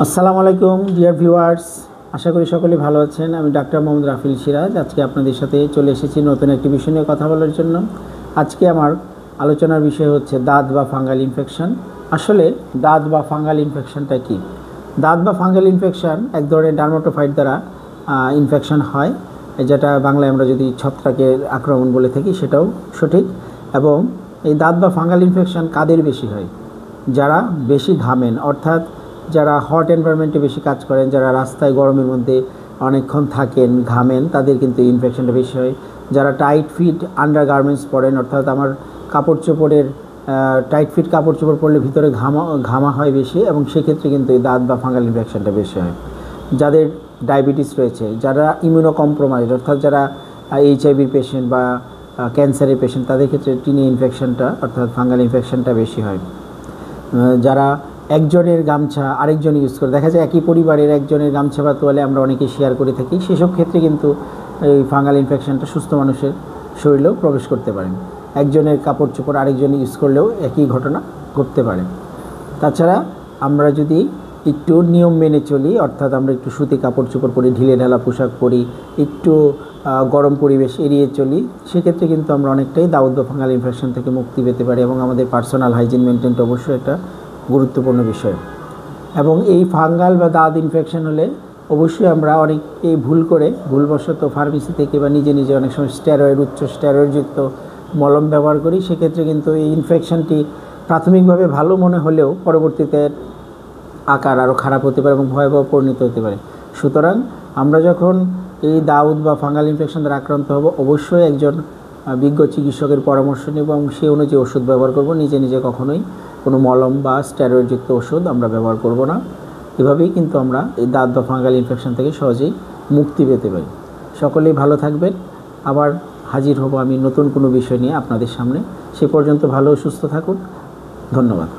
আসসালামু আলাইকুম dear viewers, আশা করি সকলেই ভালো আছেন। আমি ডাক্তার মোহাম্মদ রাফিল সিরাজ আজকে আপনাদের সাথে চলে এসেছি নতুন একটি বিষয় নিয়ে কথা বলার জন্য। আজকে আমার আলোচনার বিষয় হচ্ছে দাঁত বা ফাঙ্গাল ইনফেকশন। আসলে দাঁত বা ফাঙ্গাল ইনফেকশনটা কী? দাঁত বা ফাঙ্গাল ইনফেকশন এক ধরনের ডার্মাটোফাইট দ্বারা ইনফেকশন হয়, যেটা বাংলায় আমরা যদি ছত্রাকের আক্রমণ বলে থাকি সেটাও সঠিক। এবং এই দাঁত বা ফাঙ্গাল ইনফেকশন কাদের বেশি হয়? যারা বেশি ঘামেন, অর্থাৎ যারা হট এনভায়রনমেন্টে বেশি কাজ করেন, যারা রাস্তায় গরমের মধ্যে অনেকক্ষণ থাকেন, ঘামেন, তাদের কিন্তু এই ইনফেকশনটা বেশি হয়। যারা টাইট ফিট আন্ডার গার্মেন্টস পরেন, অর্থাৎ আমার কাপড় চোপড়ের টাইট ফিট কাপড় চোপড় পরলে ভিতরে ঘামা হয় বেশি, এবং সেক্ষেত্রে কিন্তু এই দাঁত বা ফাঙ্গাল ইনফেকশনটা বেশি হয়। যাদের ডায়াবেটিস রয়েছে, যারা ইমিউনো কম্প্রোমাইজ, অর্থাৎ যারা এইচআইভির পেশেন্ট বা ক্যান্সারের পেশেন্ট, তাদের ক্ষেত্রে টিনি ইনফেকশনটা অর্থাৎ ফাঙ্গাল ইনফেকশনটা বেশি হয়। যারা একজনের গামছা আরেকজন ইউজ করে, দেখা যায় একই পরিবারের একজনের গামছা বা তোয়ালে আমরা অনেকে শেয়ার করে থাকি, সেসব ক্ষেত্রে কিন্তু এই ফাঙ্গাল ইনফেকশনটা সুস্থ মানুষের শরীরেও প্রবেশ করতে পারে। একজনের কাপড় চোপড় আরেকজন ইউজ করলেও একই ঘটনা ঘটতে পারে। তাছাড়া আমরা যদি একটু নিয়ম মেনে চলি, অর্থাৎ আমরা একটু সুতি কাপড় চোপড় পরি, ঢিলে ঢালা পোশাক পরি, একটু গরম পরিবেশ এড়িয়ে চলি, সেক্ষেত্রে কিন্তু আমরা অনেকটাই দাঁত বা ফাঙ্গাল ইনফেকশন থেকে মুক্তি পেতে পারি। এবং আমাদের পার্সোনাল হাইজিন মেনটেনটা অবশ্যই একটা গুরুত্বপূর্ণ বিষয়। এবং এই ফাঙ্গাল বা দাঁত ইনফেকশন হলে অবশ্যই আমরা অনেকেই ভুলবশত ফার্মেসি থেকে বা নিজে নিজে অনেক সময় উচ্চ স্টেরয়েডযুক্ত মলম ব্যবহার করি। সেক্ষেত্রে কিন্তু এই ইনফেকশনটি প্রাথমিকভাবে ভালো মনে হলেও পরবর্তীতে আকার আরও খারাপ হতে পারে এবং ভয়াবহ পরিণত হতে পারে। সুতরাং আমরা যখন এই দাঁত বা ফাঙ্গাল ইনফেকশন দ্বারা আক্রান্ত হব, অবশ্যই একজন বিজ্ঞ চিকিৎসকের পরামর্শ নেব এবং সেই অনুযায়ী ওষুধ ব্যবহার করব। নিজে নিজে কখনোই কোনো মলম বা স্টেরয়েডযুক্ত ওষুধ আমরা ব্যবহার করব না। এভাবেই কিন্তু আমরা এই দাঁত বা ফাঙ্গাল ইনফেকশন থেকে সহজেই মুক্তি পেতে পারি। সকলেই ভালো থাকবেন। আবার হাজির হব আমি নতুন কোনো বিষয় নিয়ে আপনাদের সামনে। সে পর্যন্ত ভালো ও সুস্থ থাকুন। ধন্যবাদ।